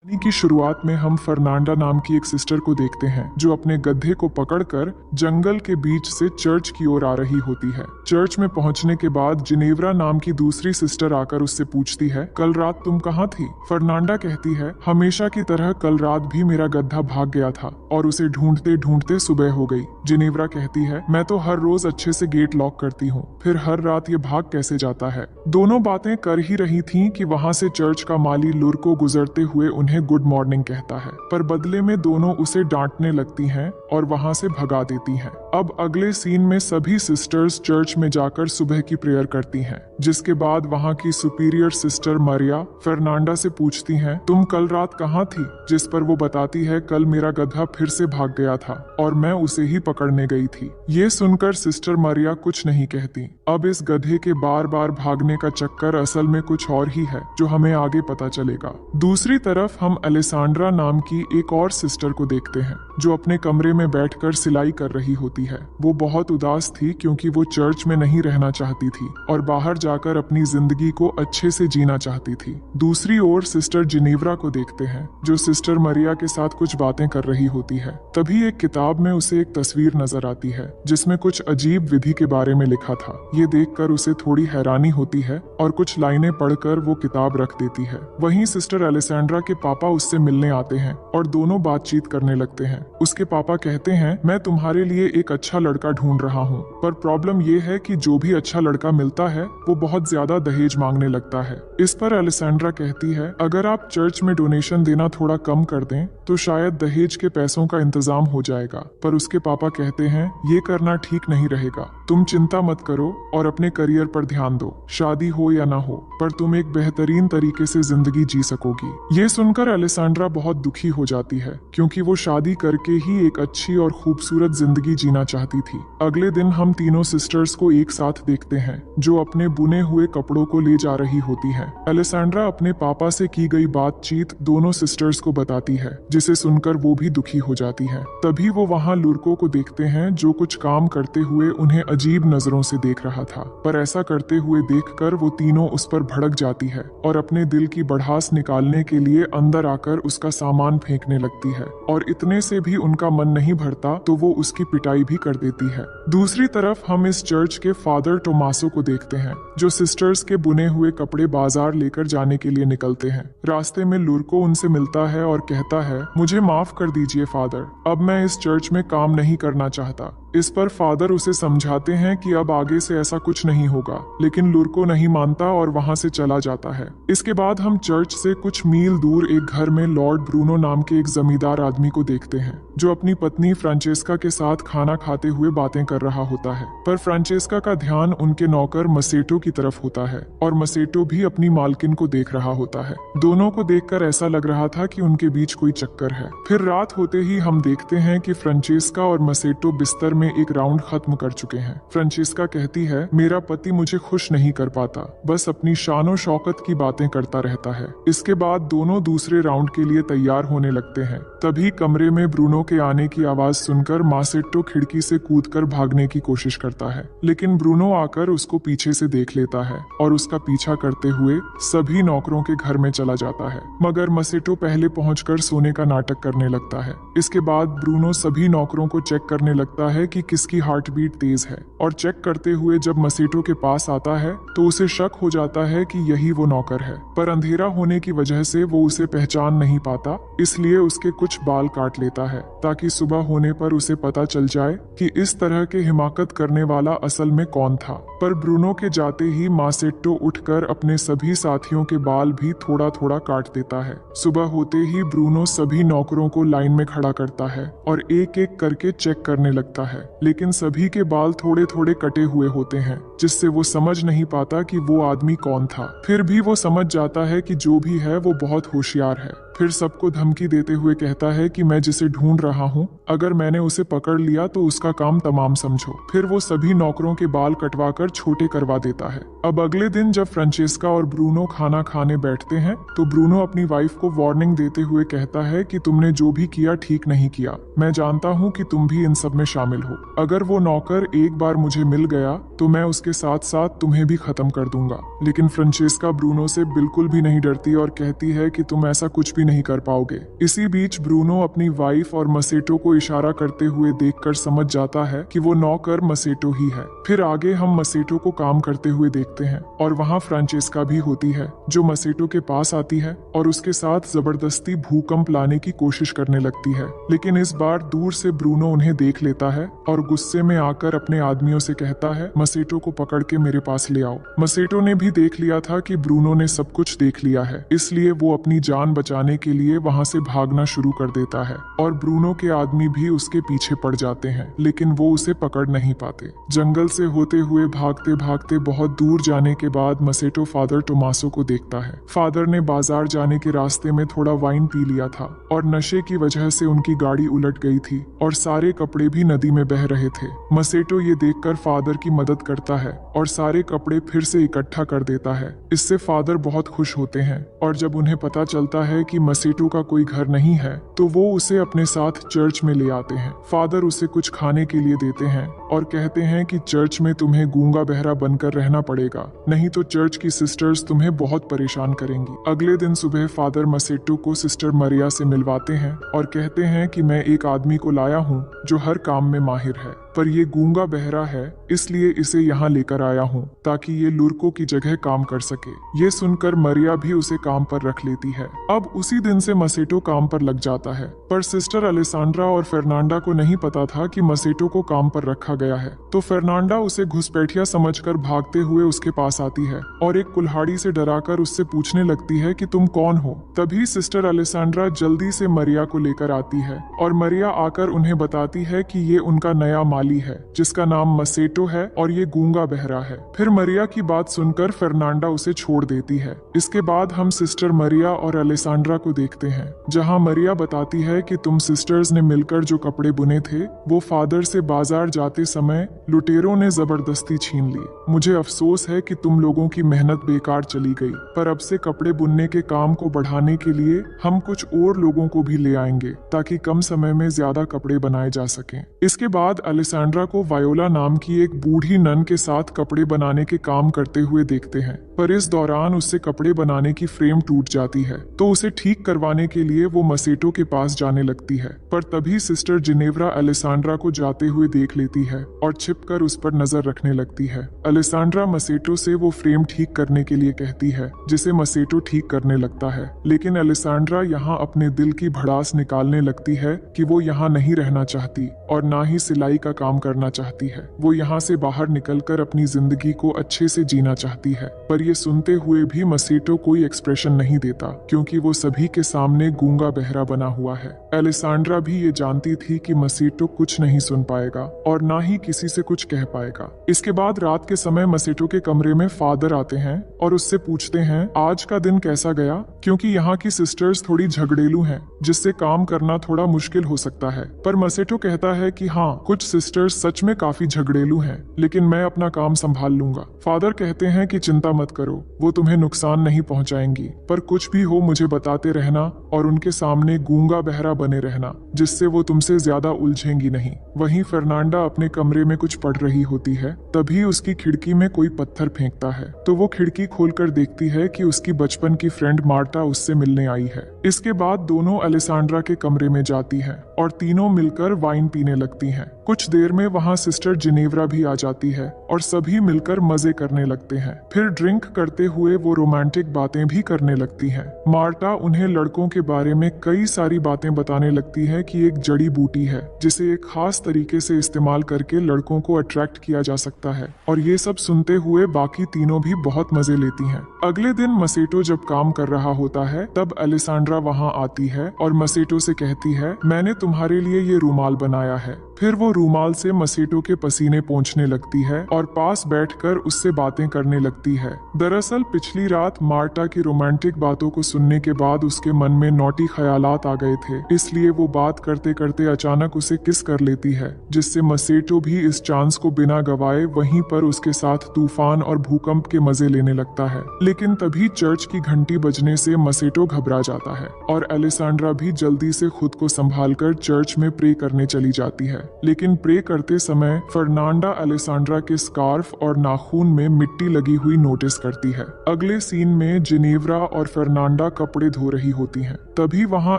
कहानी की शुरुआत में हम फर्नांडा नाम की एक सिस्टर को देखते हैं जो अपने गधे को पकड़कर जंगल के बीच से चर्च की ओर आ रही होती है। चर्च में पहुंचने के बाद जिनेवरा नाम की दूसरी सिस्टर आकर उससे पूछती है, कल रात तुम कहाँ थी? फर्नांडा कहती है, हमेशा की तरह कल रात भी मेरा गधा भाग गया था और उसे ढूंढते ढूंढते सुबह हो गई। जिनेवरा कहती है, मैं तो हर रोज अच्छे से गेट लॉक करती हूँ, फिर हर रात ये भाग कैसे जाता है? दोनों बातें कर ही रही थीं कि वहाँ से चर्च का माली लुर को गुजरते हुए उन्हें गुड मॉर्निंग कहता है, पर बदले में दोनों उसे डांटने लगती हैं और वहां से भगा देती हैं। अब अगले सीन में सभी सिस्टर्स चर्च में जाकर सुबह की प्रेयर करती हैं, जिसके बाद वहां की सुपीरियर सिस्टर मरिया फर्नांडा से पूछती हैं, तुम कल रात कहाँ थी? जिस पर वो बताती है, कल मेरा गधा फिर से भाग गया था और मैं उसे ही पकड़ने गई थी। ये सुनकर सिस्टर मरिया कुछ नहीं कहती। अब इस गधे के बार बार भागने का चक्कर असल में कुछ और ही है, जो हमें आगे पता चलेगा। दूसरी तरफ हम अलेसांड्रा नाम की एक और सिस्टर को देखते हैं जो अपने कमरे में बैठकर सिलाई कर रही होती है। वो बहुत उदास थी क्योंकि वो चर्च में नहीं रहना चाहती थी और बाहर जाकर अपनी जिंदगी को अच्छे से जीना चाहती थी। दूसरी ओर सिस्टर जिनेवरा को देखते हैं जो सिस्टर मरिया के साथ कुछ बातें कर रही होती है। तभी एक किताब में उसे एक तस्वीर नजर आती है जिसमें कुछ अजीब विधि के बारे में लिखा था। ये देखकर उसे थोड़ी हैरानी होती है और कुछ लाइनें पढ़कर वो किताब रख देती है। वहीं सिस्टर अलेसांड्रा के पापा उससे मिलने आते हैं और दोनों बातचीत करने लगते हैं। उसके पापा कहते हैं, मैं तुम्हारे लिए एक अच्छा लड़का ढूंढ रहा हूँ, पर प्रॉब्लम ये है कि जो भी अच्छा लड़का मिलता है वो बहुत ज्यादा दहेज मांगने लगता है। इस पर अलेसांड्रा कहती है, अगर आप चर्च में डोनेशन देना थोड़ा कम कर दें तो शायद दहेज के पैसों का इंतजाम हो जाएगा। पर उसके पापा कहते हैं, ये करना ठीक नहीं रहेगा, तुम चिंता मत करो और अपने करियर पर ध्यान दो। शादी हो या ना हो, पर तुम एक बेहतरीन तरीके से जिंदगी जी सकोगी। ये सुनकर अलेसांड्रा बहुत दुखी हो जाती है क्योंकि वो शादी करके ही एक अच्छी और खूबसूरत जिंदगी जीना चाहती थी। अगले दिन हम तीनों सिस्टर्स को एक साथ देखते हैं जो अपने बुने हुए कपड़ों को ले जा रही होती हैं। अलेसांड्रा अपने पापा से की गई बातचीत दोनों सिस्टर्स को बताती है, जिसे सुनकर वो भी दुखी हो जाती है। तभी वो वहाँ लुरको को देखते हैं जो कुछ काम करते हुए उन्हें अजीब नजरों से देख रहा था, पर ऐसा करते हुए देखकर वो तीनों उस पर भड़क जाती है और अपने दिल की भड़ास निकालने के लिए अंदर आकर उसका सामान फेंकने लगती है और इतने से भी उनका मन नहीं भरता तो वो उसकी पिटाई भी कर देती है। दूसरी तरफ हम इस चर्च के फादर टोमासो को देखते हैं जो सिस्टर्स के बुने हुए कपड़े बाजार लेकर जाने के लिए निकलते हैं। रास्ते में लुरको उनसे मिलता है और कहता है, मुझे माफ कर दीजिए फादर, अब मैं इस चर्च में काम नहीं करना चाहता। इस पर फादर उसे समझाते हैं कि अब आगे से ऐसा कुछ नहीं होगा, लेकिन लुरको नहीं मानता और वहां से चला जाता है। इसके बाद हम चर्च से कुछ मील दूर एक घर में लॉर्ड ब्रूनो नाम के एक जमींदार आदमी को देखते हैं जो अपनी पत्नी फ्रांचेस्का के साथ खाना खाते हुए बातें कर रहा होता है। पर फ्रांचेस्का का ध्यान उनके नौकर मसेटो की तरफ होता है और मसेटो भी अपनी मालकिन को देख रहा होता है। दोनों को देखकर ऐसा लग रहा था कि उनके बीच कोई चक्कर है। फिर रात होते ही हम देखते हैं कि फ्रांचेस्का और मसेटो बिस्तर में एक राउंड खत्म कर चुके हैं। फ्रांचेस्का कहती है, मेरा पति मुझे खुश नहीं कर पाता, बस अपनी शानो शौकत की बातें करता रहता है। इसके बाद दोनों दूसरे राउंड के लिए तैयार होने लगते हैं। तभी कमरे में ब्रूनो के आने की आवाज सुनकर मासेट्टो खिड़की से कूदकर भागने की कोशिश करता है, लेकिन ब्रूनो आकर उसको पीछे से देख लेता है और उसका पीछा करते हुए सभी नौकरों के घर में चला जाता है। मगर मसेटो पहले पहुंचकर सोने का नाटक करने लगता है। इसके बाद ब्रूनो सभी नौकरों को चेक करने लगता है कि किसकी हार्ट बीट तेज है और चेक करते हुए जब मसेटो के पास आता है तो उसे शक हो जाता है कि यही वो नौकर है, पर अंधेरा होने की वजह से वो उसे पहचान नहीं पाता, इसलिए उसके कुछ बाल काट लेता है ताकि सुबह होने पर उसे पता चल जाए कि इस तरह के हिमाकत करने वाला असल में कौन था। पर ब्रूनो के जाते ही मासेट्टो उठकर अपने सभी साथियों के बाल भी थोड़ा थोड़ा काट देता है। सुबह होते ही ब्रूनो सभी नौकरों को लाइन में खड़ा करता है और एक एक करके चेक करने लगता है, लेकिन सभी के बाल थोड़े थोड़े कटे हुए होते हैं, जिससे वो समझ नहीं पाता कि वो आदमी कौन था। फिर भी वो समझ जाता है कि जो भी है वो बहुत होशियार है। फिर सबको धमकी देते हुए कहता है कि मैं जिसे ढूंढ रहा हूँ, अगर मैंने उसे पकड़ लिया तो उसका काम तमाम समझो। फिर वो सभी नौकरों के बाल कटवाकर छोटे करवा देता है। अब अगले दिन जब फ्रांचेस्का और ब्रूनो खाना खाने बैठते हैं तो ब्रूनो अपनी वाइफ को वार्निंग देते हुए कहता है कि तुमने जो भी किया ठीक नहीं किया, मैं जानता हूँ कि तुम भी इन सब में शामिल हो। अगर वो नौकर एक बार मुझे मिल गया तो मैं उसके साथ साथ तुम्हें भी खत्म कर दूंगा। लेकिन फ्रांचेस्का ब्रूनो से बिल्कुल भी नहीं डरती और कहती है कि तुम ऐसा कुछ भी भी नहीं कर पाओगे। इसी बीच ब्रूनो अपनी वाइफ और मसेटो को इशारा करते हुए देखकर समझ जाता है कि वो नौकर मसेटो ही है। फिर आगे हम मसेटो को काम करते हुए देखते हैं और वहाँ फ्रांचेस्का भी होती है जो मसेटो के पास आती है और उसके साथ जबरदस्ती भूकंप लाने की कोशिश करने लगती है। लेकिन इस बार दूर से ब्रूनो उन्हें देख लेता है और गुस्से में आकर अपने आदमियों से कहता है, मसेटो को पकड़ के मेरे पास ले आओ। मसेटो ने भी देख लिया था कि ब्रूनो ने सब कुछ देख लिया है, इसलिए वो अपनी जान बचाने के लिए वहाँ से भागना शुरू कर देता है और ब्रूनो के आदमी भी उसके पीछे पड़ जाते हैं, लेकिन वो उसे पकड़ नहीं पाते। जंगल से होते हुए भागते भागते बहुत दूर जाने के बाद मसेटो फादर टोमासो को देखता है। फादर ने बाजार जाने के रास्ते में थोड़ा वाइन पी लिया था और नशे की वजह से उनकी गाड़ी उलट गई थी और सारे कपड़े भी नदी में बह रहे थे। मसेटो ये देखकर फादर की मदद करता है और सारे कपड़े फिर से इकट्ठा कर देता है। इससे फादर बहुत खुश होते हैं और जब उन्हें पता चलता है कि मसेटो का कोई घर नहीं है तो वो उसे अपने साथ चर्च में ले आते हैं। फादर उसे कुछ खाने के लिए देते हैं और कहते हैं कि चर्च में तुम्हें गूंगा बहरा बनकर रहना पड़ेगा, नहीं तो चर्च की सिस्टर्स तुम्हें बहुत परेशान करेंगी। अगले दिन सुबह फादर मसेटो को सिस्टर मरिया से मिलवाते हैं और कहते हैं कि मैं एक आदमी को लाया हूँ जो हर काम में माहिर है, पर ये गूंगा बहरा है इसलिए इसे यहाँ लेकर आया हूँ ताकि ये लुर्को की जगह काम कर सके। ये सुनकर मरिया भी उसे काम पर रख लेती है। अब उसी दिन से मसेटो काम पर लग जाता है, पर सिस्टर अलेसांड्रा और फर्नांडा को नहीं पता था कि मसेटो को काम पर रखा गया है। तो फर्नांडा उसे घुसपैठिया समझकर भागते हुए उसके पास आती है और एक कुल्हाड़ी से डराकर उससे पूछने लगती है कि तुम कौन हो। तभी सिस्टर अलेसांड्रा जल्दी से मरिया को लेकर आती है और मरिया आकर उन्हें बताती है कि ये उनका नया माली है जिसका नाम मसेटो है और ये गूंगा बहरा है। फिर मरिया की बात सुनकर फर्नांडा उसे छोड़ देती है। इसके बाद हम सिस्टर मरिया और अलेसांड्रा को देखते हैं जहां मरिया बताती है कि तुम सिस्टर्स ने मिलकर जो कपड़े बुने थे वो फादर से बाजार जाते समय लुटेरों ने जबरदस्ती छीन ली। मुझे अफसोस है कि तुम लोगों की मेहनत बेकार चली गई, पर अब से कपड़े बुनने के काम को बढ़ाने के लिए हम कुछ और लोगों को भी ले आएंगे ताकि कम समय में ज्यादा कपड़े बनाए जा सकें। इसके बाद अलेसांड्रा को वायोला नाम की एक बूढ़ी नन के साथ कपड़े बनाने के काम करते हुए देखते हैं, पर इस दौरान उससे कपड़े बनाने की फ्रेम टूट जाती है तो उसे ठीक करवाने के लिए वो मसेटो के पास जाने लगती है। पर तभी सिस्टर जिनेव्रा अलेसांड्रा को जाते हुए देख लेती है और छिपकर उस पर नजर रखने लगती है। अलेसांड्रा मसेटो से वो फ्रेम ठीक करने के लिए कहती है जिसे मसेटो ठीक करने लगता है, लेकिन अलेसांड्रा यहाँ अपने दिल की भड़ास निकालने लगती है कि वो यहाँ नहीं रहना चाहती और ना ही सिलाई का काम करना चाहती है। वो यहाँ से बाहर निकलकर अपनी जिंदगी को अच्छे से जीना चाहती है, पर ये सुनते हुए भी मसेटो कोई एक्सप्रेशन नहीं देता क्योंकि वो सभी के सामने गूंगा बहरा बना हुआ है। अलेसांड्रा भी ये जानती थी कि मसेटो कुछ नहीं सुन पाएगा और ना ही किसी से कुछ कह पाएगा। इसके बाद रात के समय मसेटो के कमरे में फादर आते हैं और उससे पूछते हैं आज का दिन कैसा गया, क्योंकि यहाँ की सिस्टर्स थोड़ी झगड़ेलू हैं जिससे काम करना थोड़ा मुश्किल हो सकता है। पर मसेटो कहता है कि हाँ, कुछ सिस्टर्स सच में काफी झगड़ेलू हैं, लेकिन मैं अपना काम संभाल लूंगा। फादर कहते हैं कि चिंता मत करो, वो तुम्हें नुकसान नहीं पहुंचाएंगी, पर कुछ भी हो मुझे बताते रहना और उनके सामने गूंगा बहरा बने रहना जिससे वो तुमसे ज्यादा उलझेंगी नहीं। वहीं फर्नांडा अपने कमरे में कुछ पढ़ रही होती है, तभी उसकी खिड़की में कोई पत्थर फेंकता है तो वो खिड़की खोलकर देखती है कि उसकी बचपन की फ्रेंड मार्टा उससे मिलने आई है। इसके बाद दोनों अलेसांड्रा के कमरे में जाती है और तीनों मिलकर वाइन पीने लगती हैं। कुछ देर में वहाँ सिस्टर जिनेव्रा भी आ जाती है और सभी मिलकर मजे करने लगते हैं। फिर ड्रिंक करते हुए वो रोमांटिक बातें भी करने लगती हैं। मार्टा उन्हें लड़कों के बारे में कई सारी बातें बताने लगती है कि एक जड़ी बूटी है जिसे एक खास तरीके से इस्तेमाल करके लड़कों को अट्रैक्ट किया जा सकता है, और ये सब सुनते हुए बाकी तीनों भी बहुत मजे लेती हैं। अगले दिन मसेटो जब काम कर रहा होता है तब अलेसांड्रा वहाँ आती है और मसेटो से कहती है मैंने तुम्हारे लिए ये रूमाल बनाया है। फिर वो रूमाल से मसेटो के पसीने पोंछने लगती है और पास बैठकर उससे बातें करने लगती है। दरअसल पिछली रात मार्टा की रोमांटिक बातों को सुनने के बाद उसके मन में नौटी ख्यालात आ गए थे, इसलिए वो बात करते करते अचानक उसे किस कर लेती है, जिससे मसेटो भी इस चांस को बिना गवाए वहीं पर उसके साथ तूफान और भूकंप के मजे लेने लगता है। लेकिन तभी चर्च की घंटी बजने से मसेटो घबरा जाता है और अलेसांड्रा भी जल्दी से खुद को संभालकर चर्च में प्रे करने चली जाती है। लेकिन प्रे करते समय फर्नांडा अलेसांड्रा के स्कार्फ और नाखून में मिट्टी लगी हुई नोटिस करती है। अगले सीन में जिनेव्रा और फर्नांडा कपड़े धो रही होती हैं। तभी वहां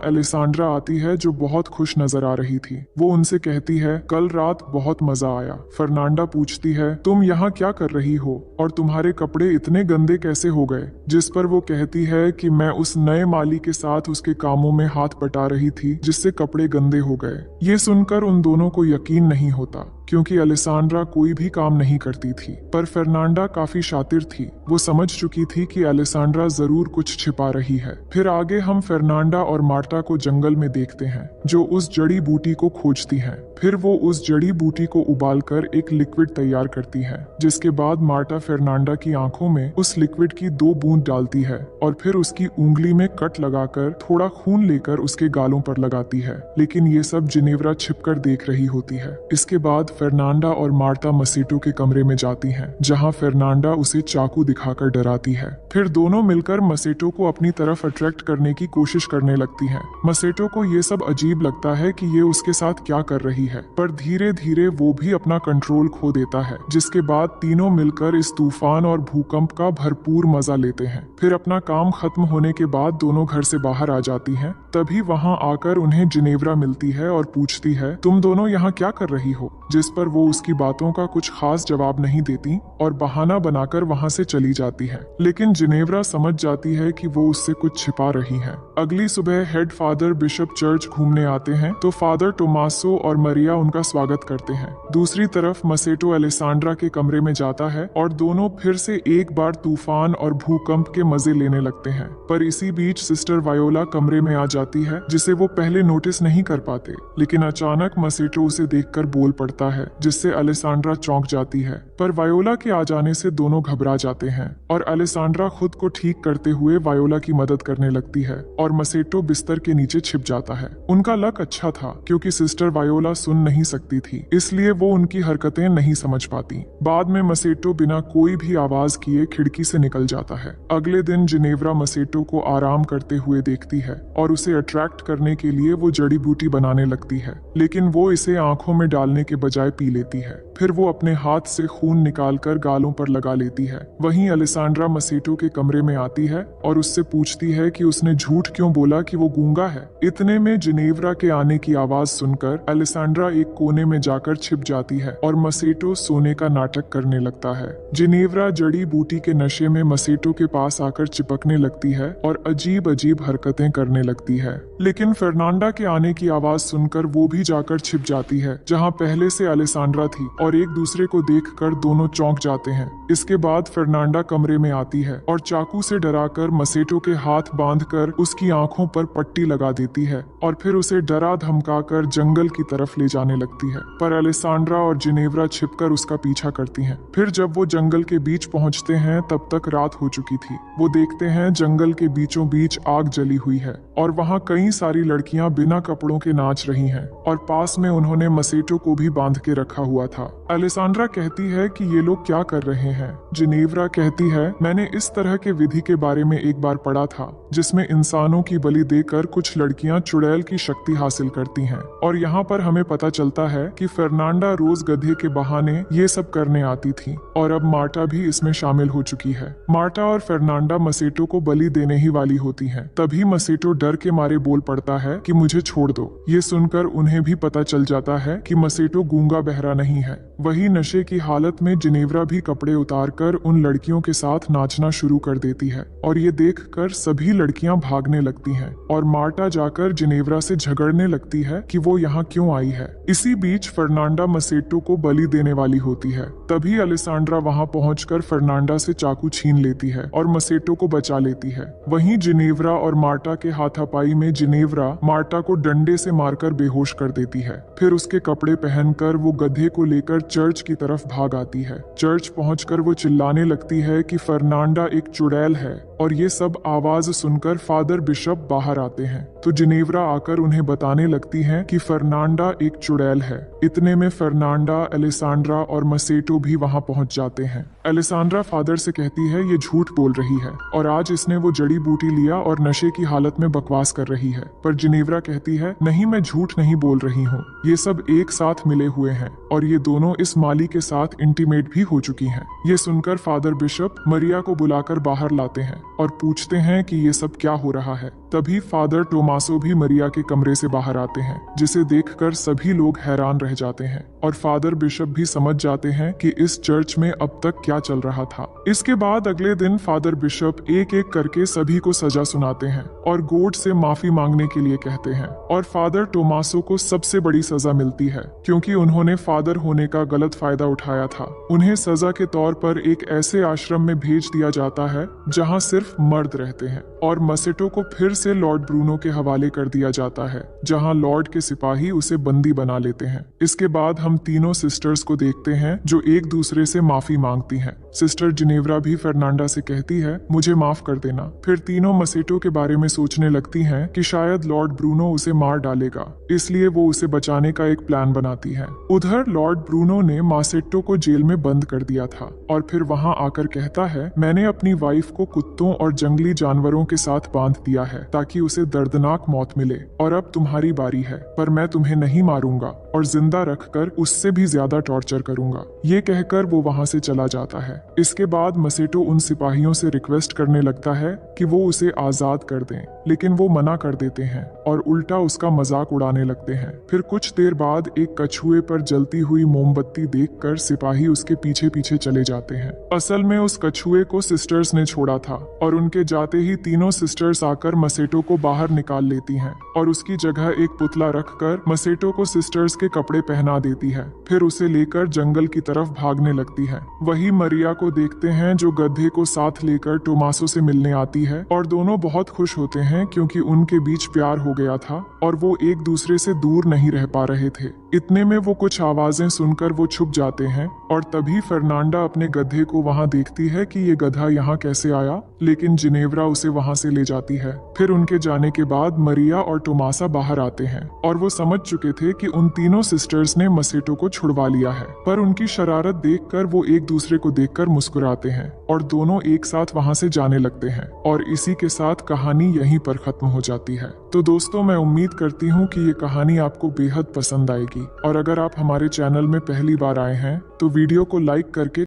अलेसांड्रा आती है जो बहुत खुश नजर आ रही थी। वो उनसे कहती है, कल रात बहुत मजा आया। फर्नांडा पूछती है, तुम यहाँ क्या कर रही हो और तुम्हारे कपड़े इतने गंदे कैसे हो गए? जिस पर वो कहती है कि मैं उस नए माली के साथ उसके कामों में हाथ बटा रही थी जिससे कपड़े गंदे हो गए। ये सुनकर उन दोनों को यकीन नहीं होता क्योंकि अलेसांड्रा कोई भी काम नहीं करती थी। पर फर्नांडा काफी शातिर थी। वो समझ चुकी थी कि अलेसांड्रा जरूर कुछ छिपा रही है। फिर आगे हम फर्नांडा और मार्टा को जंगल में देखते हैं जो उस जड़ी बूटी को खोजती हैं। फिर वो उस जड़ी बूटी को उबालकर एक लिक्विड तैयार करती है, जिसके बाद मार्टा फर्नांडा की आंखों में उस लिक्विड की 2 बूंद डालती है और फिर उसकी उंगली में कट लगाकर थोड़ा खून लेकर उसके गालों पर लगाती है। लेकिन ये सब जिनेव्रा छिपकर देख रही होती है। इसके बाद फर्नांडा और मार्टा मसेटो के कमरे में जाती हैं, जहां फर्नांडा उसे चाकू दिखाकर डराती है। फिर दोनों मिलकर मसेटो को अपनी तरफ अट्रैक्ट करने की कोशिश करने लगती हैं। मसेटो को ये सब अजीब लगता है कि ये उसके साथ क्या कर रही है, पर धीरे धीरे वो भी अपना कंट्रोल खो देता है, जिसके बाद तीनों मिलकर इस तूफान और भूकंप का भरपूर मजा लेते हैं। फिर अपना काम खत्म होने के बाद दोनों घर से बाहर आ जाती हैं। तभी वहां आकर उन्हें जिनेव्रा मिलती है और पूछती है, तुम दोनों यहाँ क्या कर रही हो? जिस पर वो उसकी बातों का कुछ खास जवाब नहीं देती और बहाना बनाकर वहां से चली जाती है। लेकिन जिनेव्रा समझ जाती है कि वो उससे कुछ छिपा रही है। अगली सुबह हेड फादर बिशप चर्च घूमने आते हैं तो फादर टोमासो और मरिया उनका स्वागत करते हैं। दूसरी तरफ मसेटो अलेसांड्रा के कमरे में जाता है और दोनों फिर से एक बार तूफान और भूकंप के मजे लेने लगते हैं। पर इसी बीच सिस्टर वायोला कमरे में आ जाती है, जिसे वो पहले नोटिस नहीं कर पाते। लेकिन अचानक मसेटो उसे देखकर बोल पड़ता है, जिससे अलेसांड्रा चौंक जाती है। पर वायोला के आ जाने से दोनों घबरा जाते हैं और अलेसांड्रा खुद को ठीक करते हुए वायोला की मदद करने लगती है और मसेटो बिस्तर के नीचे छिप जाता है। उनका लक अच्छा था क्योंकि सिस्टर वायोला सुन नहीं सकती थी, इसलिए वो उनकी हरकतें नहीं समझ पाती। बाद में मसेटो बिना कोई भी आवाज किए खिड़की से निकल जाता है। अगले दिन जिनेव्रा मसेटो को आराम करते हुए देखती है और उसे अट्रैक्ट करने के लिए वो जड़ी बूटी बनाने लगती है, लेकिन वो इसे आंखों में डालने के बजाय पी लेती है। फिर वो अपने हाथ से खून निकालकर गालों पर लगा लेती है। वहीं अलेसांड्रा मसेटो के कमरे में आती है और उससे पूछती है कि उसने झूठ क्यों बोला कि वो गूंगा है। इतने में जिनेव्रा के आने की आवाज सुनकर अलेसांड्रा एक कोने में जाकर छिप जाती है और मसेटो सोने का नाटक करने लगता है। जिनेव्रा जड़ी बूटी के नशे में मसेटो के पास आकर चिपकने लगती है और अजीब अजीब हरकतें करने लगती है। लेकिन फर्नांडा के आने की आवाज सुनकर वो भी जाकर छिप जाती है जहां पहले से अलेसांड्रा थी और एक दूसरे को देखकर दोनों चौंक जाते हैं। इसके बाद फर्नांडा कमरे में आती है और चाकू से डराकर मसेटो के हाथ बांधकर उसकी आंखों पर पट्टी लगा देती है और फिर उसे डरा धमकाकर जंगल की तरफ ले जाने लगती है। पर अलेसांड्रा और जिनेव्रा छिपकर उसका पीछा करती हैं। फिर जब वो जंगल के बीच पहुंचते हैं तब तक रात हो चुकी थी। वो देखते हैं जंगल के बीचों बीच आग जली हुई है और वहाँ कई सारी लड़कियां बिना कपड़ों के नाच रही हैं और पास में उन्होंने मसेटो को भी बांध के रखा हुआ था। अलेसांड्रा कहती है कि ये लोग क्या कर रहे हैं। जिनेव्रा कहती है, मैंने इस तरह के विधि के बारे में एक बार पढ़ा था जिसमें इंसानों की बलि देकर कुछ लड़कियां चुड़ैल की शक्ति हासिल करती हैं और यहाँ पर हमें पता चलता है कि फर्नांडा रोज गधे के बहाने ये सब करने आती थी और अब मार्टा भी इसमें शामिल हो चुकी है। मार्टा और फर्नांडा मसेटो को बलि देने ही वाली होती हैं। तभी मसेटो डर के मारे बोल पड़ता है कि मुझे छोड़ दो। ये सुनकर उन्हें भी पता चल जाता है कि मसेटो गूंगा बहरा नहीं है। वही नशे की हालत में जिनेव्रा भी कपड़े उतारकर उन लड़कियों के साथ नाचना शुरू कर देती है और ये देखकर सभी लड़कियां भागने लगती हैं और मार्टा जाकर जिनेव्रा से झगड़ने लगती है कि वो यहाँ क्यों आई है। इसी बीच फर्नांडा मसेटो को बलि देने वाली होती है। तभी अलेसांड्रा वहाँ पहुंचकर फर्नांडा से चाकू छीन लेती है और मसेटो को बचा लेती है। वहीं जिनेव्रा और मार्टा के हाथापाई में जिनेव्रा मार्टा को डंडे से मारकर बेहोश कर देती है। फिर उसके कपड़े पहनकर वो गधे को लेकर चर्च की तरफ भाग आती है। चर्च पहुंचकर वो चिल्लाने लगती है कि फर्नांडा एक चुड़ैल है और ये सब आवाज सुनकर फादर बिशप बाहर आते हैं। तो जिनेव्रा आकर उन्हें बताने लगती है कि फर्नांडा एक चुड़ैल है। इतने में फर्नांडा, एलेसांड्रा और मसेटो भी वहां पहुंच जाते हैं। एलेसांड्रा फादर से कहती है ये झूठ बोल रही है और आज इसने वो जड़ी बूटी लिया और नशे की हालत में बकवास कर रही है। पर जिनेव्रा कहती है नहीं, मैं झूठ नहीं बोल रही हूँ, ये सब एक साथ मिले हुए हैं और ये दोनों इस माली के साथ इंटीमेट भी हो चुकी हैं। ये सुनकर फादर बिशप मरिया को बुलाकर बाहर लाते हैं और पूछते हैं कि ये सब क्या हो रहा है। तभी फादर टोमासो भी मरिया के कमरे से बाहर आते हैं, जिसे देखकर सभी लोग हैरान रह जाते हैं और फादर बिशप भी समझ जाते हैं कि इस चर्च में अब तक क्या चल रहा था। इसके बाद अगले दिन फादर बिशप एक एक करके सभी को सजा सुनाते हैं और गॉड से माफी मांगने के लिए कहते हैं और फादर टोमासो को सबसे बड़ी सजा मिलती है क्योंकि उन्होंने फादर होने का गलत फायदा उठाया था। उन्हें सजा के तौर पर एक ऐसे आश्रम में भेज दिया जाता है जहां सिर्फ मर्द रहते हैं और मसेटो को फिर से लॉर्ड ब्रूनो के हवाले कर दिया जाता है जहां लॉर्ड के सिपाही उसे बंदी बना लेते हैं। इसके बाद हम तीनों सिस्टर्स को देखते हैं जो एक दूसरे से माफी मांगती हैं। सिस्टर जिनेव्रा भी फर्नांडा से कहती है मुझे माफ कर देना। फिर तीनों मसेटो के बारे में सोचने लगती हैं कि शायद लॉर्ड ब्रूनो उसे मार डालेगा, इसलिए वो उसे बचाने का एक प्लान बनाती है। उधर लॉर्ड ब्रूनो ने मासेटो को जेल में बंद कर दिया था और फिर वहां आकर कहता है मैंने अपनी वाइफ को कुत्तों और जंगली जानवरों के साथ बांध दिया है ताकि उसे दर्दनाक मौत मिले और अब तुम्हारी बारी है, पर मैं तुम्हें नहीं मारूंगा और जिंदा रखकर उससे भी ज्यादा टॉर्चर करूंगा। ये कहकर वो वहां से चला जाता है। इसके बाद मसेटो उन सिपाहियों से रिक्वेस्ट करने लगता है कि वो उसे आजाद कर दें, लेकिन वो मना कर देते हैं और उल्टा उसका मजाक उड़ाने लगते हैं। फिर कुछ देर बाद एक कछुए पर जलती हुई मोमबत्ती देखकर सिपाही उसके पीछे पीछे चले जाते हैं। असल में उस कछुए को सिस्टर्स ने छोड़ा था और उनके जाते ही तीनों सिस्टर्स आकर मसेटो को बाहर निकाल लेती हैं और उसकी जगह एक पुतला रखकर मसेटो को सिस्टर्स के कपड़े पहना देती है। फिर उसे लेकर जंगल की तरफ भागने लगती है। वही मरिया को देखते हैं जो गधे को साथ लेकर टोमासो से मिलने आती है और दोनों बहुत खुश होते हैं क्योंकि उनके बीच प्यार हो गया था और वो एक दूसरे से दूर नहीं रह पा रहे थे। इतने में वो कुछ आवाजें सुनकर वो छुप जाते हैं और तभी फर्नांडा अपने गधे को वहां देखती है कि ये गधा यहाँ कैसे आया, लेकिन जिनेव्रा उसे वहां से ले जाती है। फिर उनके जाने के बाद मरिया और टोमासा बाहर आते हैं और वो समझ चुके थे कि उन तीनों सिस्टर्स ने मसेटो को छुड़वा लिया है, पर उनकी शरारत देखकर वो एक दूसरे को देखकर मुस्कुराते हैं और दोनों एक साथ वहां से जाने लगते हैं और इसी के साथ कहानी यहीं पर खत्म हो जाती है। तो दोस्तों, मैं उम्मीद करती हूँ कि ये कहानी आपको बेहद पसंद आएगी और अगर आप हमारे चैनल में पहली बार आए हैं तो वीडियो को लाइक करके